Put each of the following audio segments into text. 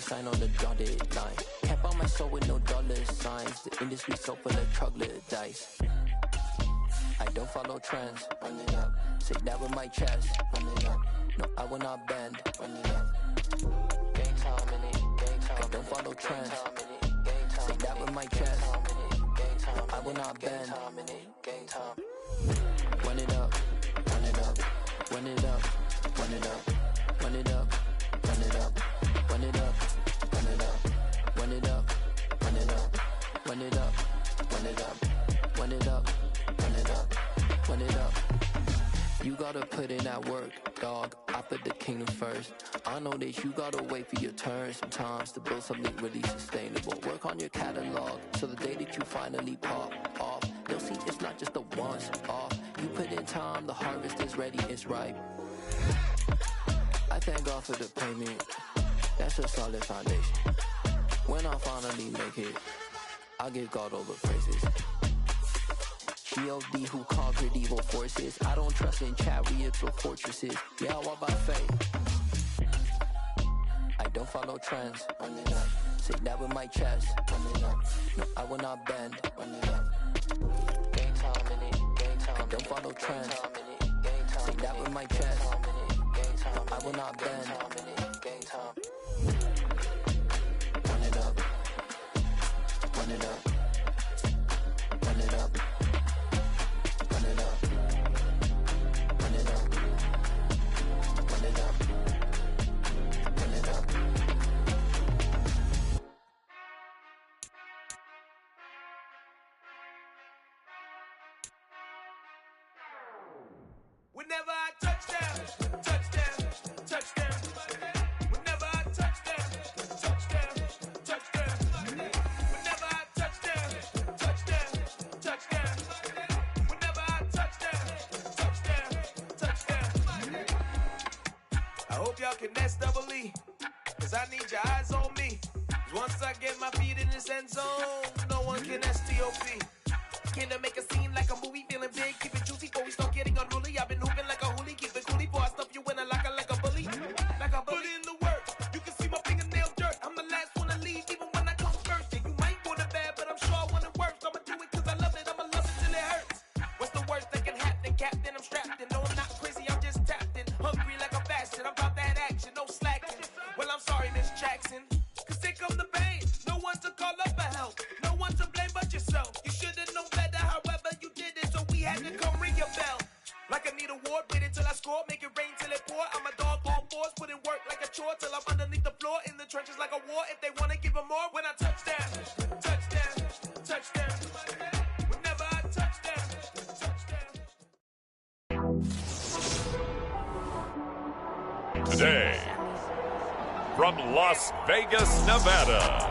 sign on the dotted line. Can't buy my soul with no dollar signs. The industry so full of troglodytes. I don't follow trends. Run it up. Say that with my chest. Run it up. No, I will not bend. Run it up. Gang time in it. Gang time. I don't follow trends. Say that with my chest. No, I will not bend. Gang time. Run it up. Run it up. Run it up. Run it up. Run it up. Run it up. Run it up. Run it up. Run it up. Run it up. Run it up. Run it up. Run it up. Run it up. Run it up. You gotta put in that work, dog. I put the kingdom first. I know that you gotta wait for your turn sometimes to build something really sustainable. Work on your catalog, so the day that you finally pop off, you'll see it's not just a once off. You put in time, the harvest is ready, it's ripe. I thank God for the payment. That's a solid foundation. When I finally make it, I'll give God all the praises. G.O.D. who conquered evil forces. I don't trust in chariots or fortresses. Yeah, I walk by faith. I don't follow trends. Run it up. Say that with my chest. Run it up. No, I will not bend. Run it up. Gang time in it. Gang time. I don't follow trends. Say that with my chest. No, I will not bend. Gang time. Run it up. Run it up. Run it up. Run it up. Run it up. Run it up. Run it up. Whenever I touch down, touchdown, touchdown. Whenever I touch down, touchdown, touchdown. Whenever I touch down, touchdown, touchdown. Whenever I touch down, touchdown, touchdown. I hope y'all can S-double-E, cause I need your eyes on me. Cause once I get my feet in this end zone, no one can S-T-O-P. Came to make a scene like a movie, feeling big, keep it juicy before we start getting unruly. I've been hooping like a hoolie, keep it coolie before I stuff you in a locker like a bully. Like a bully. Put in the work, you can see my fingernail dirt. I'm the last one to leave, even when I come first. Yeah, you might want it bad, but I'm sure I want it worse. I'ma do it cause I love it, I'ma love it till it hurts. What's the worst that can happen, Captain? I'm strapped in, no I'm not crazy, I'm just tapped in. Hungry like a fashion, I'm about that action, no slacking. Well, I'm sorry, Miss Jackson, cause here come the pain. No one to call up for help, no one to blame but yourself. You should've known better, however you did it, so we had to come ring your bell. Like I need a ward, wait until I score, make it rain till it pour. I'm a dog on fours, put in work like a chore till I'm underneath the floor, in the trenches like a war. If they wanna give them more, when I touch down, touchdown, touchdown. Whenever I touch down, touchdown. Today, from Las Vegas, Nevada,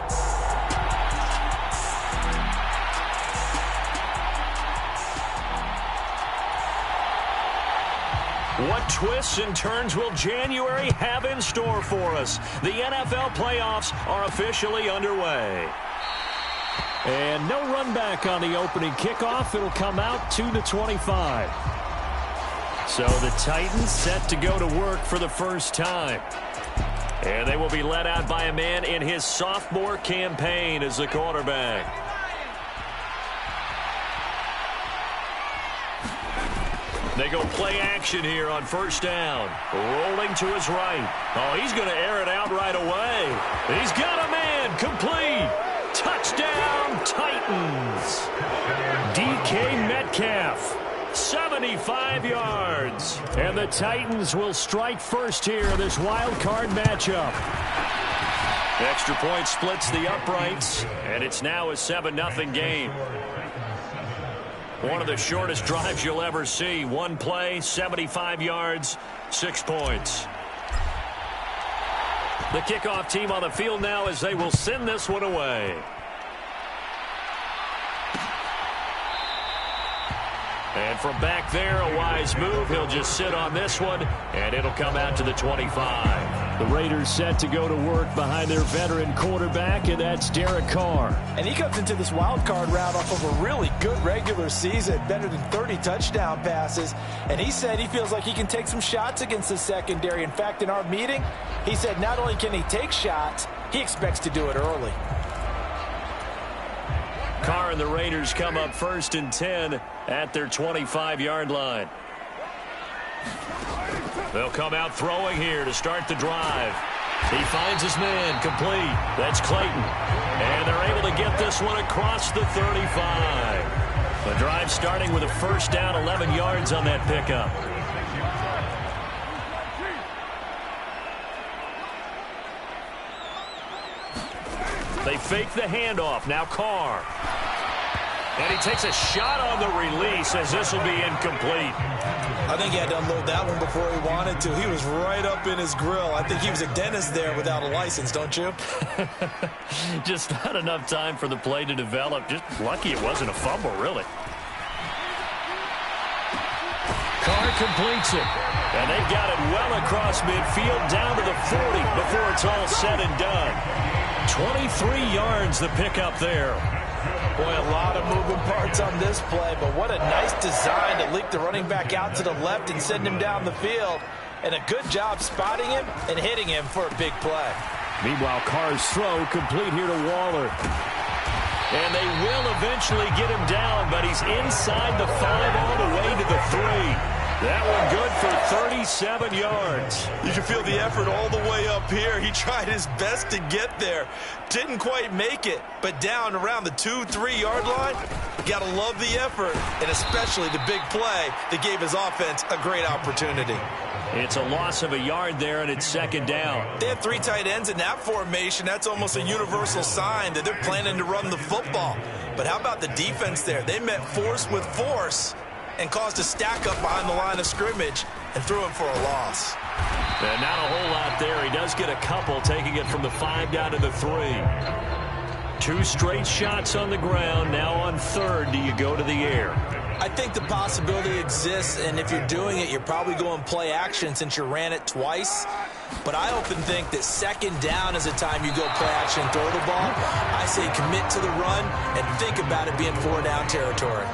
what twists and turns will January have in store for us? The NFL playoffs are officially underway. And no run back on the opening kickoff. It'll come out to the 25. So the Titans set to go to work for the first time. And they will be led out by a man in his sophomore campaign as the quarterback. They go play action here on first down. Rolling to his right. Oh, he's going to air it out right away. He's got a man. Complete. Touchdown, Titans. DK Metcalf. 75 yards. And the Titans will strike first here in this wild card matchup. Extra point splits the uprights, and it's now a 7-0 game. One of the shortest drives you'll ever see. One play, 75 yards, 6 points. The kickoff team on the field now as they will send this one away. And from back there, a wise move. He'll just sit on this one, and it'll come out to the 25. The Raiders set to go to work behind their veteran quarterback, and that's Derek Carr. And he comes into this wild card round off of a really good regular season, better than 30 touchdown passes. And he said he feels like he can take some shots against the secondary. In fact, in our meeting, he said not only can he take shots, he expects to do it early. Carr and the Raiders come up 1st and 10 at their 25-yard line. They'll come out throwing here to start the drive. He finds his man, complete. That's Clayton. And they're able to get this one across the 35. The drive starting with a 1st down, 11 yards on that pickup. They fake the handoff. Now Carr. And he takes a shot on the release as this will be incomplete. I think he had to unload that one before he wanted to. He was right up in his grill. I think he was a dentist there without a license, don't you? Just not enough time for the play to develop. Just lucky it wasn't a fumble, really. Carr completes it. And they've got it well across midfield down to the 40 before it's all said and done. 23 yards the pickup there. Boy, a lot of moving parts on this play, but what a nice design to leak the running back out to the left and send him down the field. And a good job spotting him and hitting him for a big play. Meanwhile, Carr's throw complete here to Waller. And they will eventually get him down, but he's inside the 5 all the way to the 3. That one good for 37 yards. You can feel the effort all the way up here. He tried his best to get there. Didn't quite make it, but down around the 2-3 yard line, got to love the effort, and especially the big play that gave his offense a great opportunity. It's a loss of a yard there, and it's 2nd down. They have 3 tight ends in that formation. That's almost a universal sign that they're planning to run the football. But how about the defense there? They met force with force and caused a stack up behind the line of scrimmage and threw him for a loss. And not a whole lot there. He does get a couple, taking it from the 5 down to the 3. 2 straight shots on the ground. Now on 3rd, do you go to the air? I think the possibility exists, and if you're doing it, you're probably going play action since you ran it twice. But I often think that 2nd down is a time you go play action and throw the ball. I say commit to the run and think about it being 4 down territory.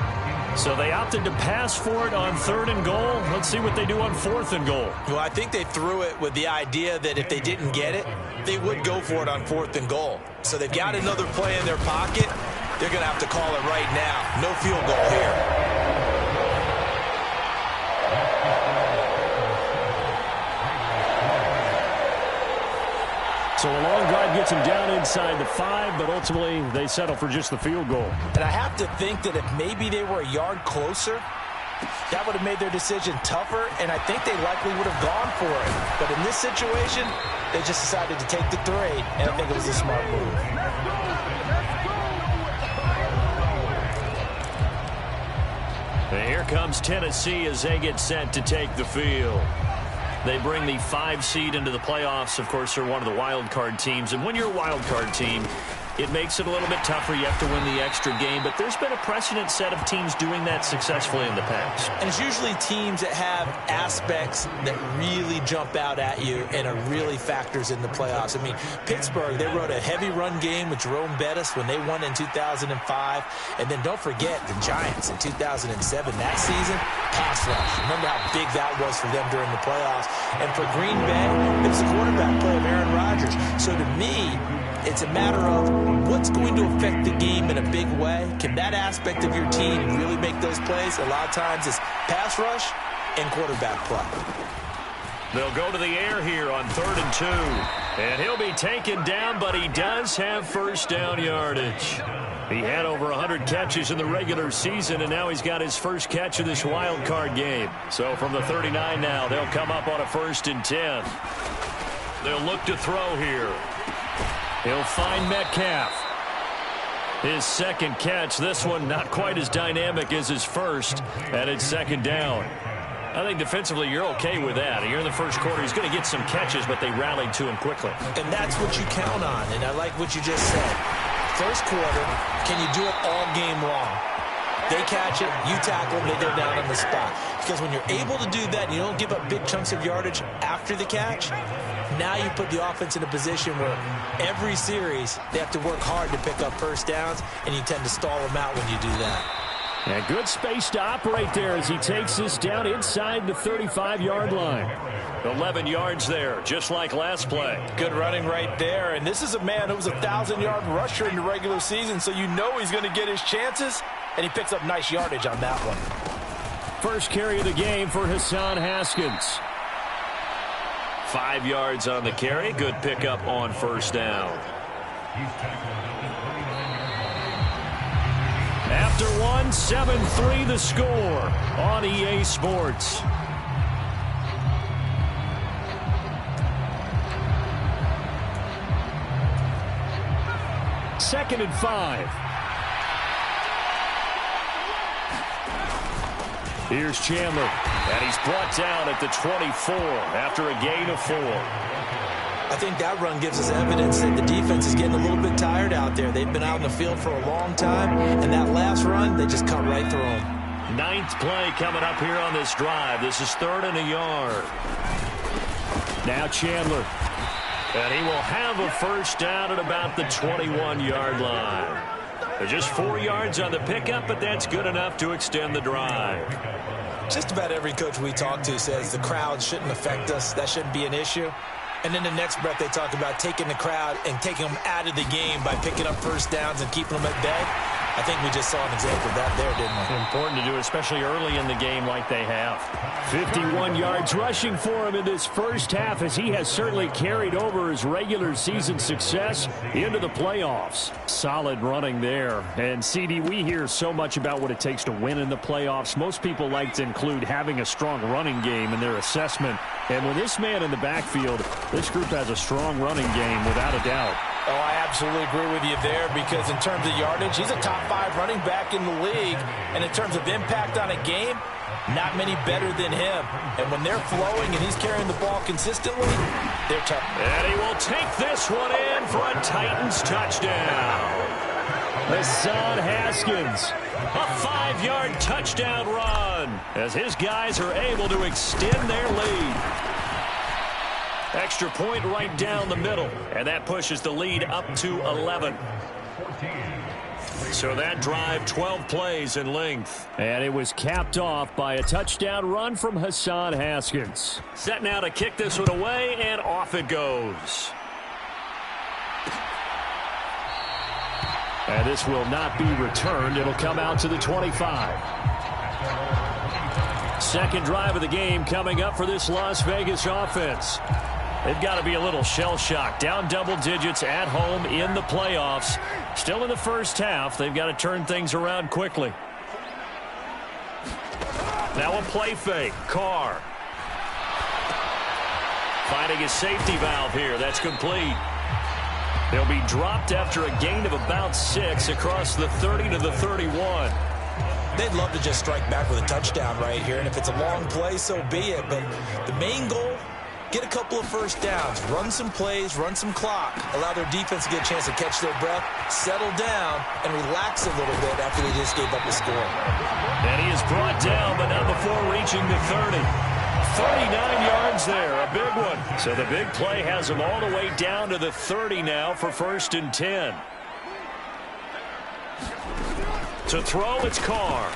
So they opted to pass for it on 3rd and goal. Let's see what they do on 4th and goal. Well, I think they threw it with the idea that if they didn't get it, they would go for it on 4th and goal. So they've got another play in their pocket. They're going to have to call it right now. No field goal here. So a long drive gets him down inside the 5, but ultimately they settle for just the field goal. And I have to think that if maybe they were a yard closer, that would have made their decision tougher, and I think they likely would have gone for it. But in this situation, they just decided to take the 3, and I think it was a smart move. And here comes Tennessee as they get set to take the field. They bring the 5 seed into the playoffs. Of course, they're one of the wild card teams. And when you're a wild card team, it makes it a little bit tougher. You have to win the extra game. But there's been a precedent set of teams doing that successfully in the past. And it's usually teams that have aspects that really jump out at you and are really factors in the playoffs. I mean, Pittsburgh, they rode a heavy run game with Jerome Bettis when they won in 2005. And then don't forget the Giants in 2007. That season, pass rush. Remember how big that was for them during the playoffs. And for Green Bay, it was the quarterback play of Aaron Rodgers. So to me, it's a matter of what's going to affect the game in a big way. Can that aspect of your team really make those plays? A lot of times it's pass rush and quarterback play. They'll go to the air here on 3rd and 2. And he'll be taken down, but he does have 1st down yardage. He had over 100 catches in the regular season, and now he's got his first catch of this wild card game. So from the 39 now, they'll come up on a 1st and 10. They'll look to throw here. He'll find Metcalf. His 2nd catch, this one not quite as dynamic as his first, and it's 2nd down. I think defensively you're okay with that. Here in the first quarter, he's going to get some catches, but they rallied to him quickly. And that's what you count on, and I like what you just said. First quarter, can you do it all game long? They catch it, you tackle them, they go down on the spot. Because when you're able to do that and you don't give up big chunks of yardage after the catch, now you put the offense in a position where every series they have to work hard to pick up 1st downs, and you tend to stall them out when you do that. And good space to operate there as he takes this down inside the 35-yard line. 11 yards there, just like last play. Good running right there. And this is a man who was a 1,000-yard rusher in the regular season, so you know he's going to get his chances, and he picks up nice yardage on that one. First carry of the game for Hassan Haskins. 5 yards on the carry. Good pickup on first down. After one, 7-3 the score on EA Sports. Second and 5. Here's Chandler, and he's brought down at the 24 after a gain of 4. I think that run gives us evidence that the defense is getting a little bit tired out there. They've been out in the field for a long time, and that last run, they just cut right through them. Ninth play coming up here on this drive. This is 3rd and a yard. Now Chandler. And he will have a first down at about the 21-yard line. Just 4 yards on the pickup, but that's good enough to extend the drive. Just about every coach we talk to says the crowd shouldn't affect us. That shouldn't be an issue. And then the next breath they talk about taking the crowd and taking them out of the game by picking up first downs and keeping them at bay. I think we just saw an example of that there, didn't we? Important to do, especially early in the game like they have. 51 yards rushing for him in this first half as he has certainly carried over his regular season success into the playoffs. Solid running there. And, CD, we hear so much about what it takes to win in the playoffs. Most people like to include having a strong running game in their assessment. And with this man in the backfield, this group has a strong running game without a doubt. Oh, I absolutely agree with you there because in terms of yardage, he's a top 5 running back in the league. And in terms of impact on a game, not many better than him. And when they're flowing and he's carrying the ball consistently, they're tough. And he will take this one in for a Titans touchdown. Hassan Haskins, a 5-yard touchdown run as his guys are able to extend their lead. Extra point right down the middle, and that pushes the lead up to 11. So that drive, 12 plays in length. And it was capped off by a touchdown run from Hassan Haskins. Set now to kick this one away, and off it goes. And this will not be returned. It'll come out to the 25. Second drive of the game coming up for this Las Vegas offense. They've got to be a little shell-shocked. Down double digits at home in the playoffs. Still in the first half. They've got to turn things around quickly. Now a play fake. Carr. Finding his safety valve here. That's complete. They'll be dropped after a gain of about 6 across the 30 to the 31. They'd love to just strike back with a touchdown right here. And if it's a long play, so be it. But the main goal, get a couple of first downs, run some plays, run some clock, allow their defense to get a chance to catch their breath, settle down, and relax a little bit after they just gave up the score. And he is brought down, but not before reaching the 30. 39 yards there, a big one. So the big play has him all the way down to the 30 now for 1st and 10. To throw, it's Carr.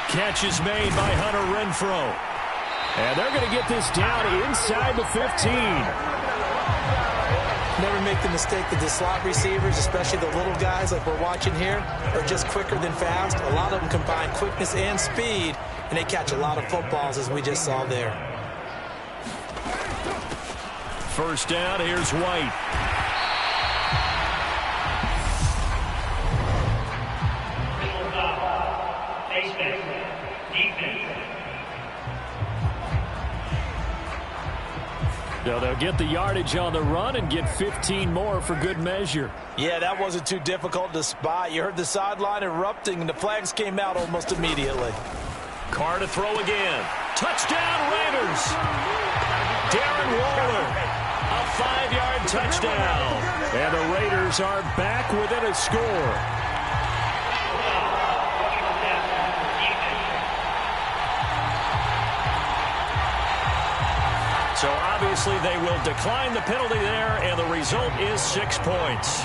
Catch is made by Hunter Renfrow. And they're going to get this down inside the 15. Never make the mistake that the slot receivers, especially the little guys like we're watching here, are just quicker than fast. A lot of them combine quickness and speed, and they catch a lot of footballs, as we just saw there. First down, here's White. So they'll get the yardage on the run and get 15 more for good measure. Yeah, that wasn't too difficult to spot. You heard the sideline erupting, and the flags came out almost immediately. Carr to throw again. Touchdown, Raiders! Darren Waller, a 5-yard touchdown. And the Raiders are back within a score. So obviously they will decline the penalty there, and the result is 6 points.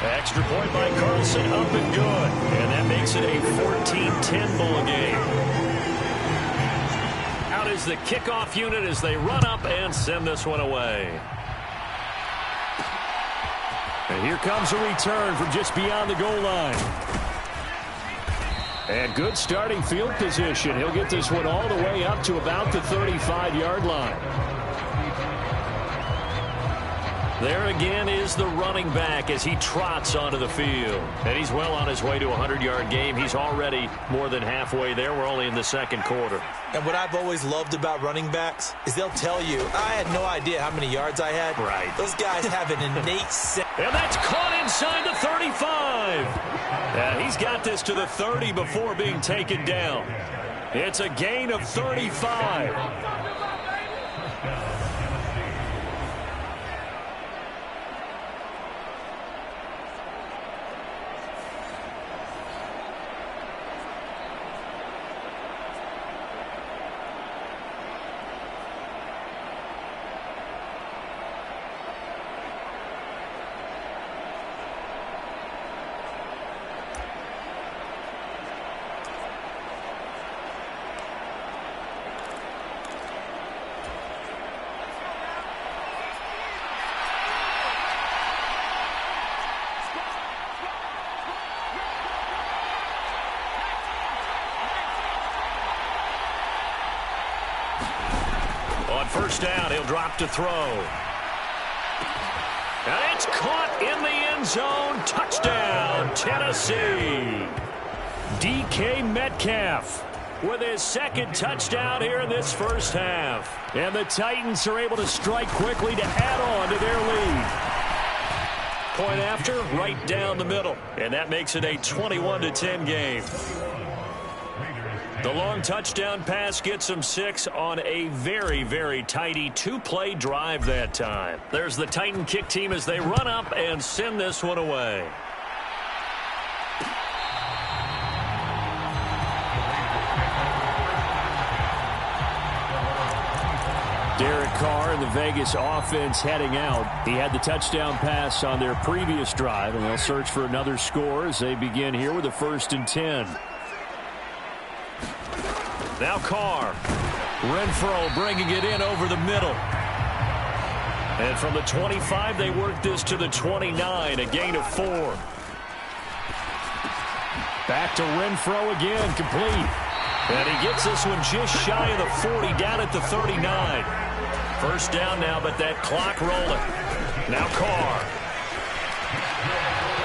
Extra point by Carlson, up and good. And that makes it a 14-10 ball game. Out is the kickoff unit as they run up and send this one away. And here comes a return from just beyond the goal line. And good starting field position. He'll get this one all the way up to about the 35-yard line. There again is the running back as he trots onto the field. And he's well on his way to a 100-yard game. He's already more than halfway there. We're only in the second quarter. And what I've always loved about running backs is they'll tell you, I had no idea how many yards I had. Right. Those guys have an innate sense. And that's caught inside the 35. And he's got this to the 30 before being taken down. It's a gain of 35. First down, he'll drop to throw. And it's caught in the end zone. Touchdown, Tennessee. DK Metcalf with his second touchdown here in this first half. And the Titans are able to strike quickly to add on to their lead. Point after, right down the middle. And that makes it a 21-10 game. The long touchdown pass gets him 6 on a very, very tidy two-play drive that time. There's the Titan kick team as they run up and send this one away. Derek Carr and the Vegas offense heading out. He had the touchdown pass on their previous drive, and they'll search for another score as they begin here with a 1st and 10. Now Carr. Renfro bringing it in over the middle. And from the 25, they work this to the 29, a gain of 4. Back to Renfro again, complete. And he gets this one just shy of the 40, down at the 39. First down now, but that clock rolling. Now Carr.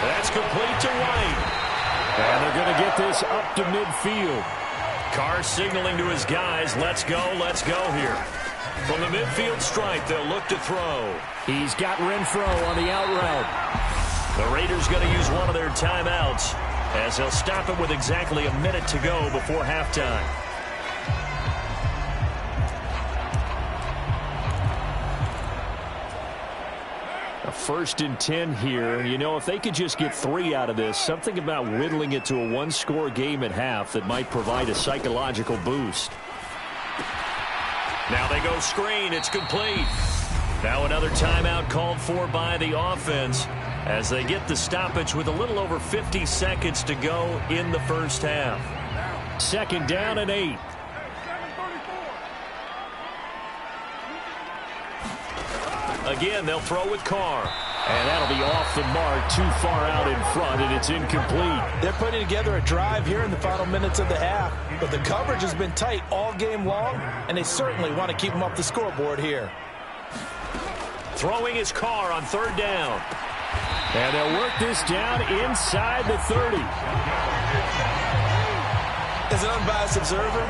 That's complete to White. And they're going to get this up to midfield. Carr signaling to his guys, let's go here. From the midfield stripe, they'll look to throw. He's got Renfro on the out route. The Raiders going to use one of their timeouts as they'll stop it with exactly a minute to go before halftime. A 1st and 10 here. You know, if they could just get 3 out of this, something about whittling it to a one-score game at half that might provide a psychological boost. Now they go screen. It's complete. Now another timeout called for by the offense as they get the stoppage with a little over 50 seconds to go in the first half. 2nd down and 8. Again, they'll throw with Carr. And that'll be off the mark, too far out in front, and it's incomplete. They're putting together a drive here in the final minutes of the half, but the coverage has been tight all game long, and they certainly want to keep them up the scoreboard here. Throwing his Carr on 3rd down. And they'll work this down inside the 30. As an unbiased observer,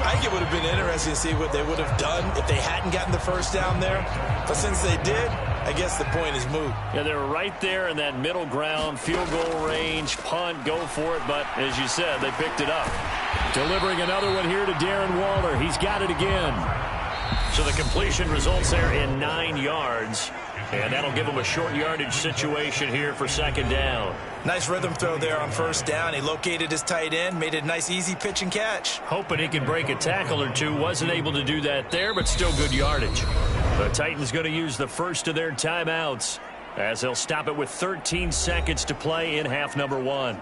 I think it would have been interesting to see what they would have done if they hadn't gotten the first down there. But since they did, I guess the point is moot. Yeah, they were right there in that middle ground, field goal range, punt, go for it. But as you said, they picked it up. Delivering another one here to Darren Waller. He's got it again. So the completion results there in 9 yards. And that'll give him a short yardage situation here for 2nd down. Nice rhythm throw there on 1st down. He located his tight end, made a nice easy pitch and catch. Hoping he can break a tackle or two. Wasn't able to do that there, but still good yardage. The Titans going to use the first of their timeouts as they'll stop it with 13 seconds to play in half number 1.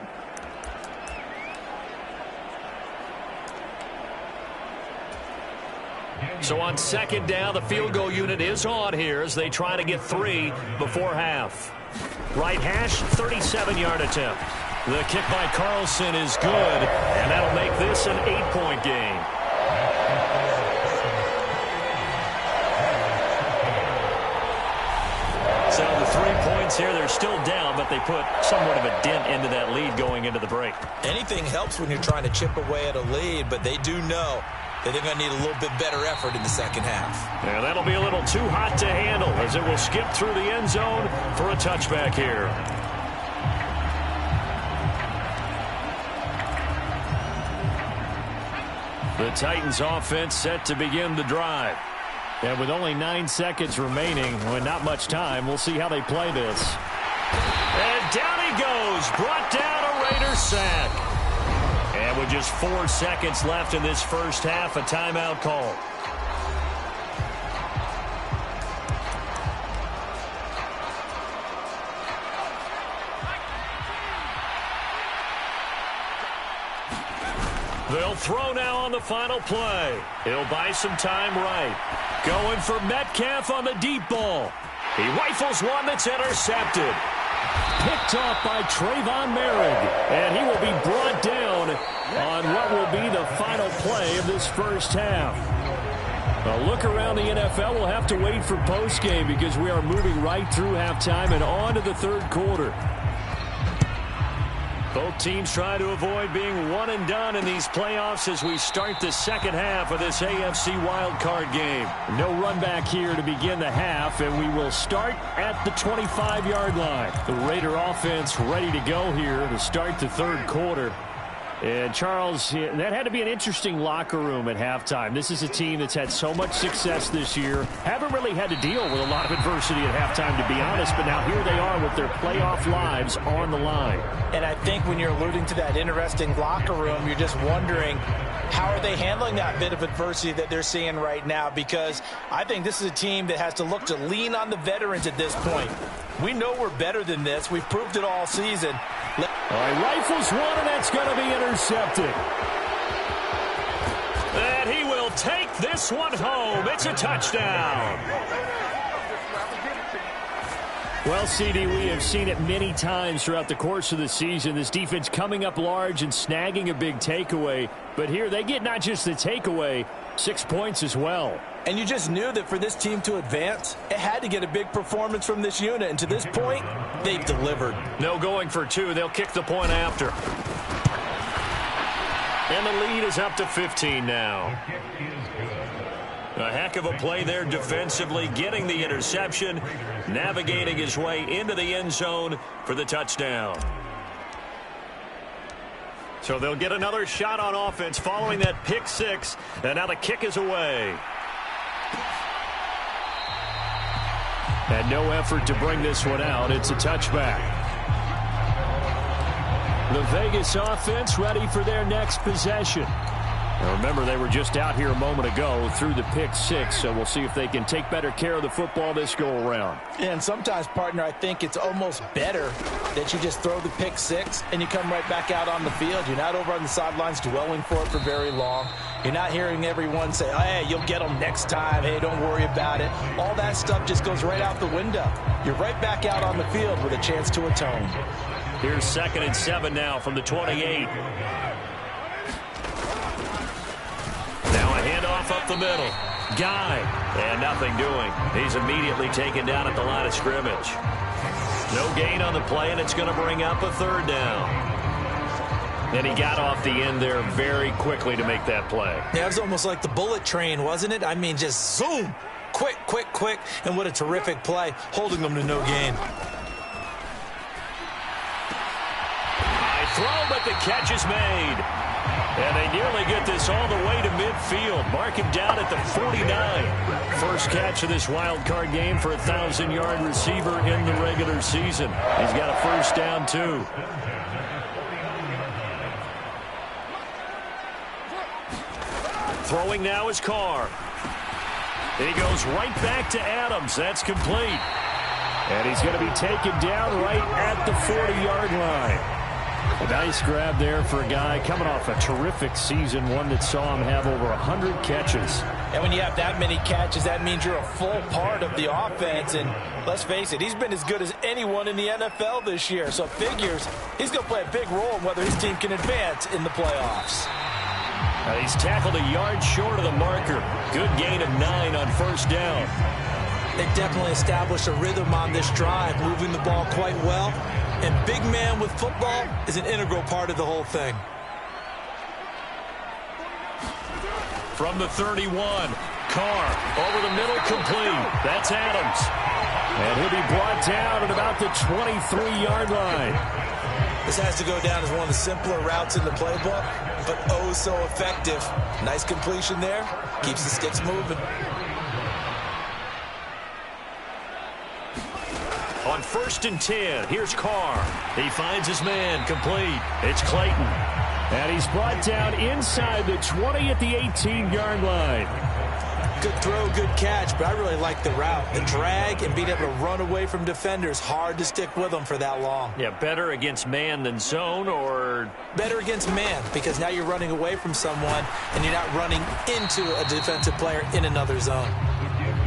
So on second down, the field goal unit is on here as they try to get 3 before half. Right hash, 37-yard attempt. The kick by Carlson is good, and that'll make this an 8-point game. So the 3 points here, they're still down, but they put somewhat of a dent into that lead going into the break. Anything helps when you're trying to chip away at a lead, but they do know that they're going to need a little bit better effort in the second half. Yeah, that'll be a little too hot to handle as it will skip through the end zone for a touchback here. The Titans offense set to begin the drive. And with only 9 seconds remaining, with not much time, we'll see how they play this. And down he goes, brought down a Raider sack. And with just 4 seconds left in this first half, a timeout call. They'll throw now on the final play. He'll buy some time right. Going for Metcalf on the deep ball. He rifles one that's intercepted. Picked off by Trayvon Merrick. And he will be brought down on what will be the final play of this first half. A look around the NFL. We'll have to wait for postgame because we are moving right through halftime and on to the third quarter. Both teams try to avoid being one and done in these playoffs as we start the second half of this AFC wildcard game. No run back here to begin the half, and we will start at the 25-yard line. The Raider offense ready to go here to start the third quarter. And, Charles, that had to be an interesting locker room at halftime. This is a team that's had so much success this year. Haven't really had to deal with a lot of adversity at halftime, to be honest. But now here they are with their playoff lives on the line. And I think when you're alluding to that interesting locker room, you're just wondering, how are they handling that bit of adversity that they're seeing right now? Because I think this is a team that has to look to lean on the veterans at this point. We know we're better than this. We've proved it all season. All right, rifles one, and that's going to be intercepted. And he will take this one home. It's a touchdown. Well, CD, we have seen it many times throughout the course of the season. This defense coming up large and snagging a big takeaway. But here they get not just the takeaway, 6 points as well. And you just knew that for this team to advance, it had to get a big performance from this unit. And to this point, they've delivered. No going for 2. They'll kick the point after. And the lead is up to 15 now. A heck of a play there defensively, getting the interception, navigating his way into the end zone for the touchdown. So they'll get another shot on offense following that pick 6, and now the kick is away. And no effort to bring this one out. It's a touchback. The Vegas offense ready for their next possession. Now remember, they were just out here a moment ago through the pick 6, so we'll see if they can take better care of the football this go-around. And sometimes, partner, I think it's almost better that you just throw the pick 6 and you come right back out on the field. You're not over on the sidelines dwelling for it for very long. You're not hearing everyone say, oh, hey, you'll get them next time. Hey, don't worry about it. All that stuff just goes right out the window. You're right back out on the field with a chance to atone. Here's 2nd and 7 now from the 28. Now a handoff up the middle. Guy. And nothing doing. He's immediately taken down at the line of scrimmage. No gain on the play, and it's going to bring up a 3rd down. And he got off the end there very quickly to make that play. Yeah, it was almost like the bullet train, wasn't it? I mean, just zoom. Quick, quick, quick. And what a terrific play, holding them to no gain. High throw, but the catch is made. And they nearly get this all the way to midfield. Mark him down at the 49. First catch of this wild card game for a 1,000-yard receiver in the regular season. He's got a 1st down, too. Throwing now is Carr. He goes right back to Adams. That's complete. And he's going to be taken down right at the 40-yard line. A nice grab there for a guy coming off a terrific season, one that saw him have over 100 catches. And when you have that many catches, that means you're a full part of the offense. And let's face it, he's been as good as anyone in the NFL this year. So it figures he's going to play a big role in whether his team can advance in the playoffs. He's tackled a yard short of the marker. Good gain of 9 on first down. They definitely established a rhythm on this drive, moving the ball quite well. And big man with football is an integral part of the whole thing. From the 31, Carr over the middle, complete. That's Adams. And he'll be brought down at about the 23-yard line. This has to go down as one of the simpler routes in the playbook, but oh so effective. Nice completion there. Keeps the sticks moving. On 1st and 10, here's Carr. He finds his man, complete. It's Clayton. And he's brought down inside the 20 at the 18-yard line. Good throw, good catch, but I really like the route. The drag and being able to run away from defenders, hard to stick with them for that long. Yeah, better against man than zone, or? Better against man, because now you're running away from someone and you're not running into a defensive player in another zone.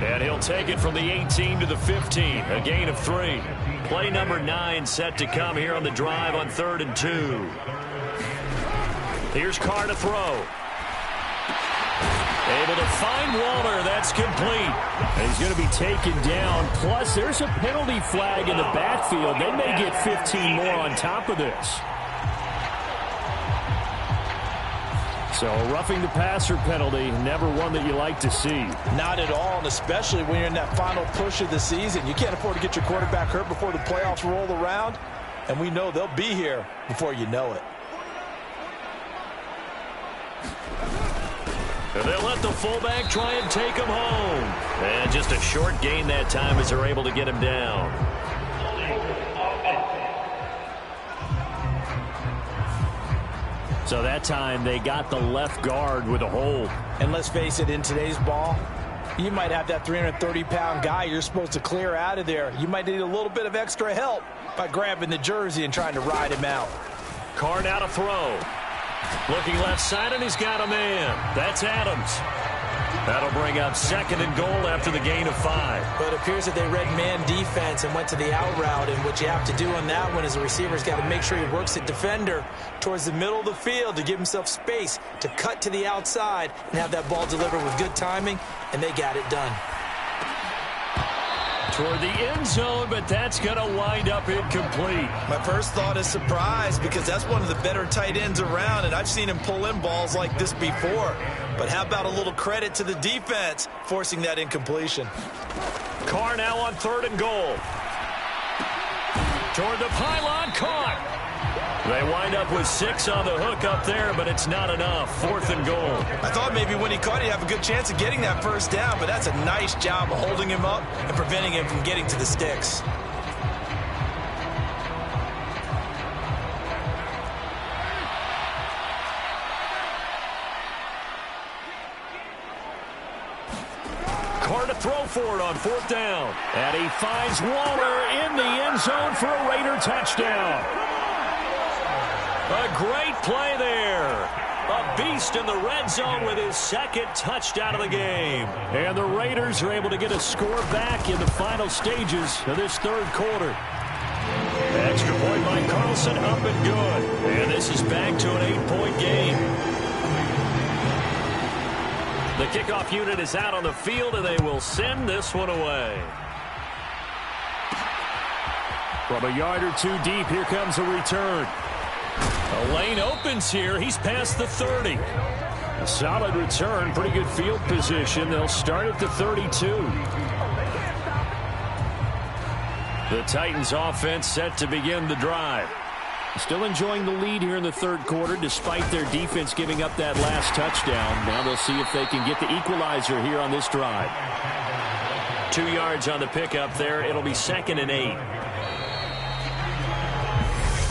And he'll take it from the 18 to the 15, a gain of 3. Play number 9 set to come here on the drive on 3rd and 2. Here's Carr to throw. Able to find Waller. That's complete. And he's going to be taken down. Plus, there's a penalty flag in the backfield. They may get 15 more on top of this. So a roughing the passer penalty, never one that you like to see. Not at all, and especially when you're in that final push of the season. You can't afford to get your quarterback hurt before the playoffs roll around, and we know they'll be here before you know it. And they'll let the fullback try and take him home. And just a short gain that time as they're able to get him down. So that time they got the left guard with a hold. And let's face it, in today's ball, you might have that 330-pound guy you're supposed to clear out of there. You might need a little bit of extra help by grabbing the jersey and trying to ride him out. Carr now to throw. Looking left side, and he's got a man. That's Adams. That'll bring up 2nd and goal after the gain of 5. But it appears that they read man defense and went to the out route, and what you have to do on that one is the receiver's got to make sure he works the defender towards the middle of the field to give himself space to cut to the outside and have that ball delivered with good timing, and they got it done. Toward the end zone, but that's going to wind up incomplete. My first thought is surprise, because that's one of the better tight ends around, and I've seen him pull in balls like this before. But how about a little credit to the defense forcing that incompletion? Carr now on 3rd and goal. Toward the pylon, caught. They wind up with 6 on the hook up there, but it's not enough. 4th and goal. I thought maybe when he caught it, he'd have a good chance of getting that first down, but that's a nice job of holding him up and preventing him from getting to the sticks. Carr to throw for it on 4th down. And he finds Waller in the end zone for a Raider touchdown. A great play there. A beast in the red zone with his 2nd touchdown of the game. And the Raiders are able to get a score back in the final stages of this 3rd quarter. Extra point by Carlson, up and good. And this is back to an 8-point game. The kickoff unit is out on the field, and they will send this one away. From a yard or 2 deep, here comes a return. The lane opens here. He's past the 30. A solid return, pretty good field position. They'll start at the 32. The Titans offense set to begin the drive. Still enjoying the lead here in the 3rd quarter despite their defense giving up that last touchdown. Now they'll see if they can get the equalizer here on this drive. 2 yards on the pickup there. It'll be 2nd and 8.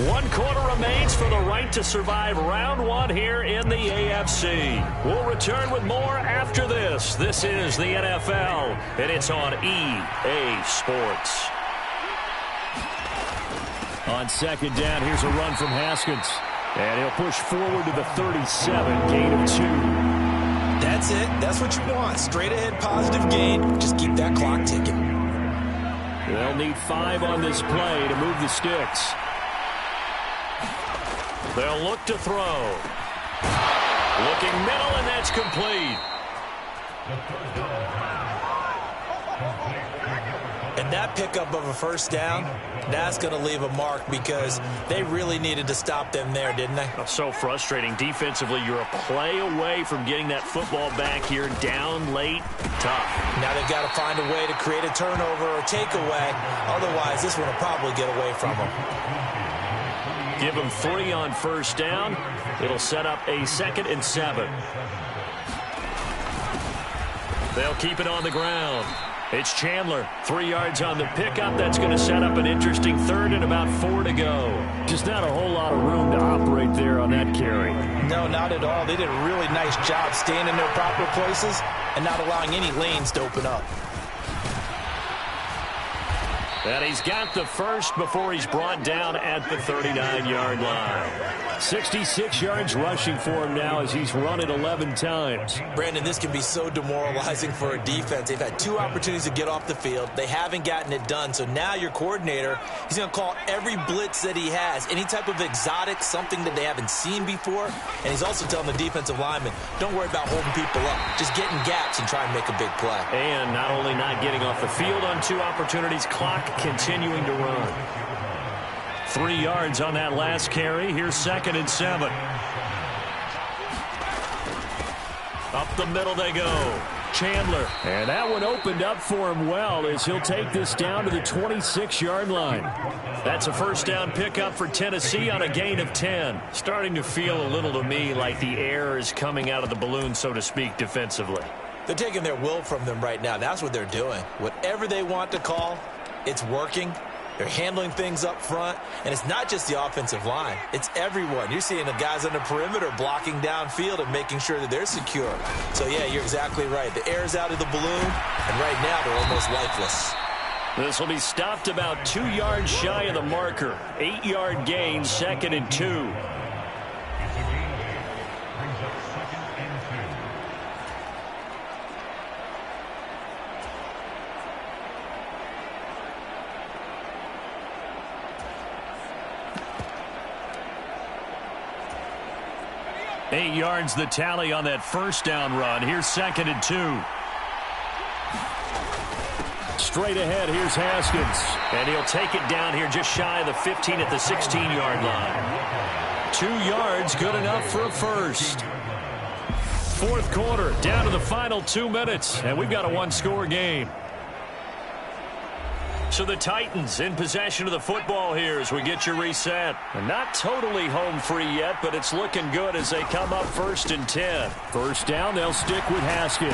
1 quarter remains for the right to survive round 1 here in the AFC. We'll return with more after this. This is the NFL, and it's on EA Sports. On second down, here's a run from Haskins. And he'll push forward to the 37, gain of 2. That's it. That's what you want. Straight ahead, positive gain. Just keep that clock ticking. They'll need 5 on this play to move the sticks. They'll look to throw. Looking middle, and that's complete. And that pickup of a first down, that's going to leave a mark because they really needed to stop them there, didn't they? Oh, so frustrating. Defensively, you're a play away from getting that football back here. Down late, tough. Now they've got to find a way to create a turnover or takeaway. Otherwise, this one will probably get away from them. Give them 3 on first down. It'll set up a 2nd and 7. They'll keep it on the ground. It's Chandler, 3 yards on the pickup. That's going to set up an interesting 3rd and about 4 to go. Just not a whole lot of room to operate there on that carry. No, not at all. They did a really nice job staying in their proper places and not allowing any lanes to open up. And he's got the first before he's brought down at the 39-yard line. 66 yards rushing for him now as he's run it 11 times. Brandon, this can be so demoralizing for a defense. They've had 2 opportunities to get off the field. They haven't gotten it done. So now your coordinator, he's going to call every blitz that he has, any type of exotic, something that they haven't seen before. And he's also telling the defensive lineman, don't worry about holding people up. Just get in gaps and try and make a big play. And not only not getting off the field on 2 opportunities, clock continuing to run. 3 yards on that last carry. Here's 2nd and 7. Up the middle they go. Chandler. And that one opened up for him well as he'll take this down to the 26-yard line. That's a first down pickup for Tennessee on a gain of 10. Starting to feel a little to me like the air is coming out of the balloon, so to speak, defensively. They're taking their will from them right now. That's what they're doing. Whatever they want to call, it's working. They're handling things up front, and it's not just the offensive line. It's everyone. You're seeing the guys on the perimeter blocking downfield and making sure that they're secure. So, yeah, you're exactly right. The air's out of the balloon, and right now they're almost lifeless. This will be stopped about 2 yards shy of the marker. 8-yard gain, 2nd and 2. Eight yards the tally on that first down run. Here's 2nd and 2. Straight ahead, here's Haskins. And he'll take it down here just shy of the 15 at the 16-yard line. 2 yards, good enough for a first. 4th quarter, down to the final 2 minutes, and we've got a 1-score game. So the Titans in possession of the football here as we get you reset. And not totally home free yet, but it's looking good as they come up 1st and 10. First down, they'll stick with Haskins.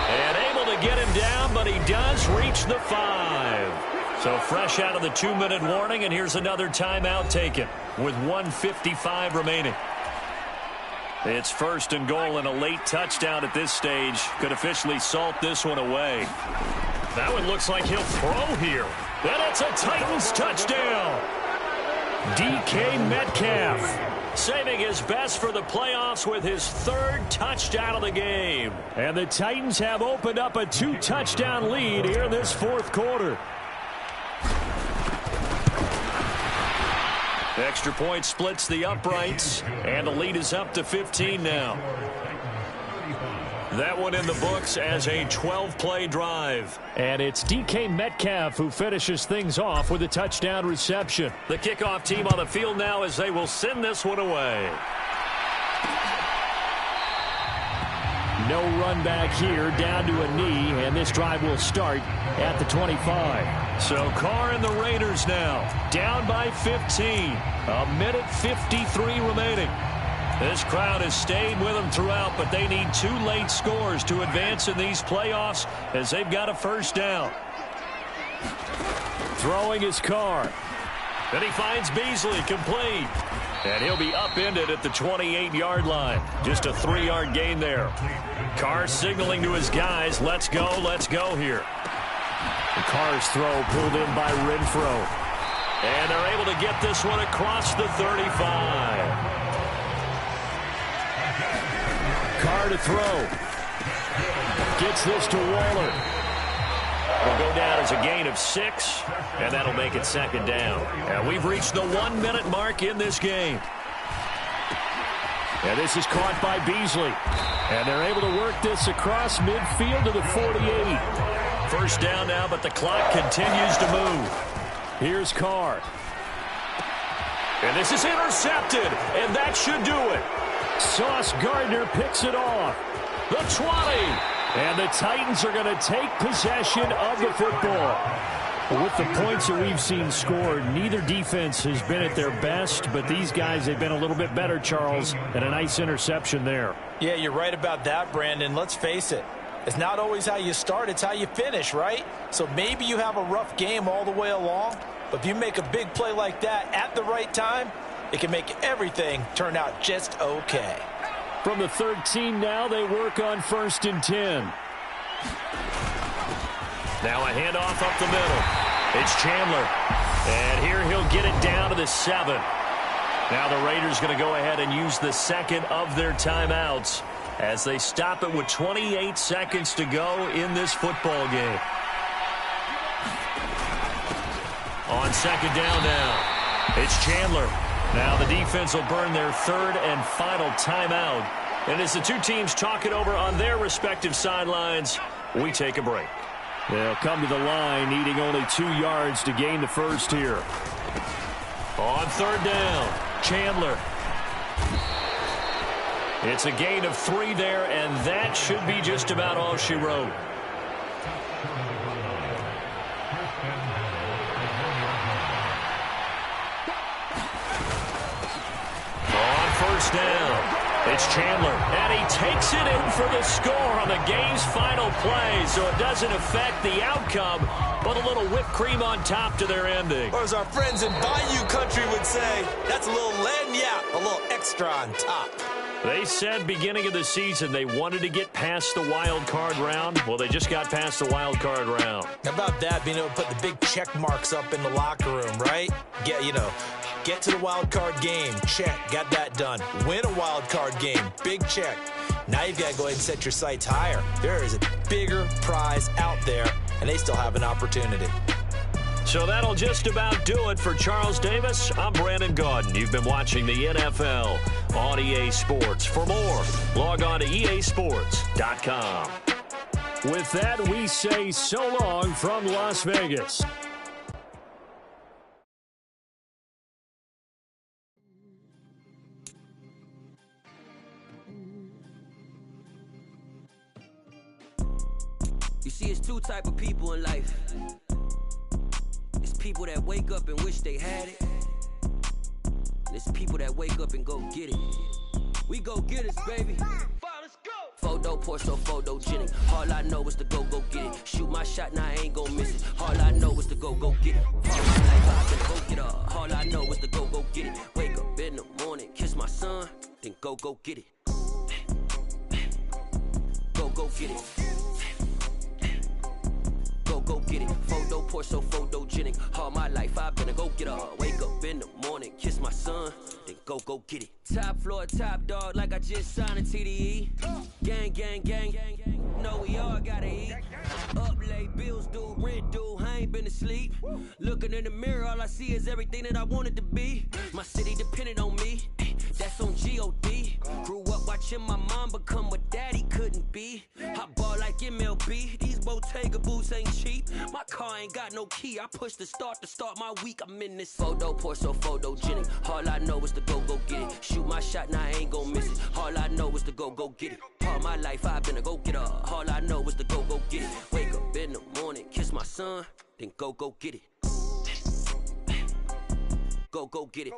And able to get him down, but he does reach the 5. So fresh out of the 2-minute warning, and here's another timeout taken with 1:55 remaining. It's 1st and goal, and a late touchdown at this stage could officially salt this one away. That one looks like he'll throw here. And it's a Titans touchdown. DK Metcalf saving his best for the playoffs with his 3rd touchdown of the game. And the Titans have opened up a 2-touchdown lead here in this 4th quarter. Extra point splits the uprights, and the lead is up to 15 now. That one in the books as a 12-play drive. And it's DK Metcalf who finishes things off with a touchdown reception. The kickoff team on the field now as they will send this one away. No run back here, down to a knee, and this drive will start at the 25. So Carr and the Raiders now down by 15. 1:53 remaining. This crowd has stayed with them throughout, but they need 2 late scores to advance in these playoffs as they've got a first down. Throwing his Carr. Then he finds Beasley complete. And he'll be upended at the 28-yard line. Just a 3-yard gain there. Carr signaling to his guys, let's go here. The Carr's throw pulled in by Renfro. And they're able to get this one across the 35. Carr to throw. Gets this to Waller. Will go down as a gain of 6, and that'll make it second down. And we've reached the 1-minute mark in this game. And this is caught by Beasley. And they're able to work this across midfield to the 48. First down now, but the clock continues to move. Here's Carr. And this is intercepted, and that should do it. Sauce Gardner picks it off. The 20. And the Titans are going to take possession of the football. With the points that we've seen scored, neither defense has been at their best, but these guys have been a little bit better, Charles, and a nice interception there. Yeah, you're right about that, Brandon. Let's face it. It's not always how you start, it's how you finish, right? So maybe you have a rough game all the way along, but if you make a big play like that at the right time, it can make everything turn out just okay. From the 13 now, they work on 1st and 10. Now a handoff up the middle. It's Chandler. And here he'll get it down to the 7. Now the Raiders going to go ahead and use the second of their timeouts as they stop it with 28 seconds to go in this football game. On second down now, it's Chandler. Now the defense will burn their 3rd and final timeout. And as the two teams talk it over on their respective sidelines, we take a break. They'll come to the line, needing only 2 yards to gain the first here. On 3rd down, Chandler. It's a gain of 3 there, and that should be just about all she wrote. On 1st down, it's Chandler, and he takes it in for the score on the game's final play, so it doesn't affect the outcome, but a little whipped cream on top to their ending. Or as our friends in Bayou Country would say, that's a little lagniappe, a little extra on top. They said beginning of the season they wanted to get past the wild card round. Well, they just got past the wild card round. How about that, being able to put the big check marks up in the locker room, right? Get to the wild card game, check, got that done. Win a wild card game, big check. Now you've got to go ahead and set your sights higher. There is a bigger prize out there, and they still have an opportunity. So that'll just about do it for Charles Davis. I'm Brandon Gaudin. You've been watching the NFL on EA Sports. For more, log on to easports.com. With that, we say so long from Las Vegas. You see, it's 2 type of people in life. It's people that wake up and wish they had it. And it's people that wake up and go get it. We go get it, baby. Let's go. Photo, Porsche, photogenic. All I know is to go get it. Shoot my shot, now I ain't gon' miss it. All I know is to go get it. All my life I been go get it. All I know is to go get it. Wake up in the morning, kiss my son, then go get it. Go get it. Go get it. Photo, Porsche, photogenic. All my life I've been a go-getter. Wake up in the morning, kiss my son, then go get it. Top floor, top dog, like I just signed a TDE. Gang, gang, gang, gang, gang. No, we all gotta eat. Up late, bills due, rent due, I ain't been asleep. Looking in the mirror, all I see is everything that I wanted to be. My city depended on me, that's on G.O.D. Grew up watching my mom become what daddy couldn't be. I ball like MLB, these Bottega boots ain't cheap. My car ain't got no key, I push the start to start my week. I'm in this photo, Porsche, photogenic. All I know is to go get it. Shoot my shot, now I ain't gon' miss it. All I know is to go get it. All my life I've been a go-getter. All I know is to go get it. Wake up in the morning, kiss my son, then go get it. Go get it.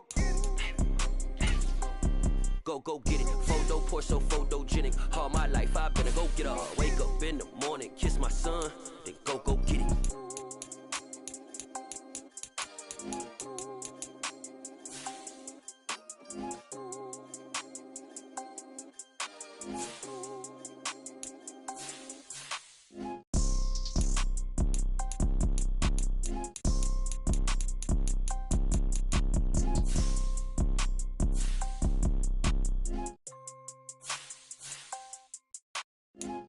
Go get it. Photo, Porsche, photogenic. All my life I've been a go-getter. Wake up in the morning, kiss my son, then go get it.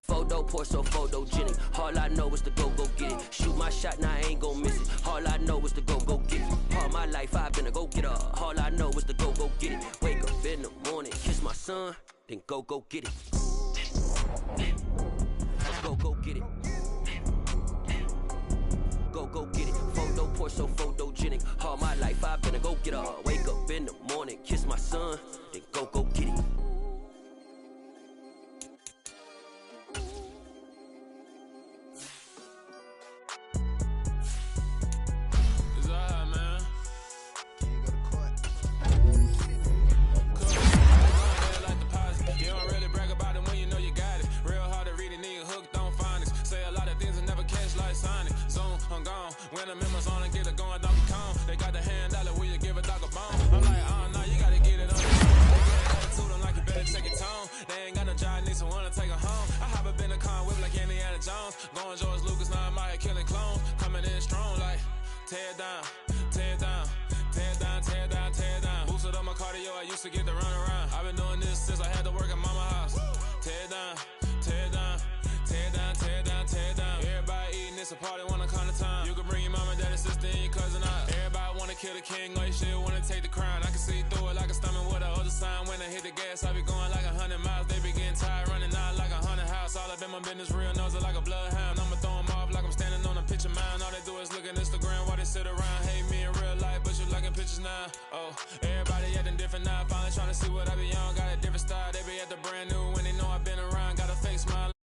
Photo poor, so photogenic. All I know is to go get it. Shoot my shot, now I ain't gon' miss it. All I know is to go get it. All my life I've been a go-getter. All I know is to go get it. Wake up in the morning, kiss my son, then go get it. Go get it. Go get it. Photo poor, so photogenic. All my life I've been a go-getter. Wake up in the morning, kiss my son, then go get it. When I'm in my zone and get it going, Donkey Kong. They got the hand dollar, will you give a dog a bone? I'm like, nah, you gotta get it on. They get attitude, I'm like, you better check your tone. They ain't got no job, need someone to take her home. I hop up in a car, whip like Indiana Jones. Going George Lucas, now I'm out here killing clones. Coming in strong, like, tear down, tear down, tear down, tear down, tear down. Boosted up my cardio, I used to get to run around. I've been doing this since I had to work at mama house. Tear down, tear down, tear down, tear down, tear down. Everybody eating, it's a party, wanna come to time. You can bring your mama, daddy, sister, and your cousin out. Everybody wanna kill the king, or shit wanna take the crown. I can see through it like a stomach with a other sign. When I hit the gas, I be going like 100 miles. They be getting tired, running out like 100 house. All up in my business, real nose like a bloodhound. I'ma throw 'em off like I'm standing on a picture mound. All they do is look at Instagram while they sit around. Hate me in real life, but you liking pictures now. Oh, everybody acting different now. Finally trying to see what I be on. Got a different style, they be at the brand new when they know I've been around. Got a fake smile.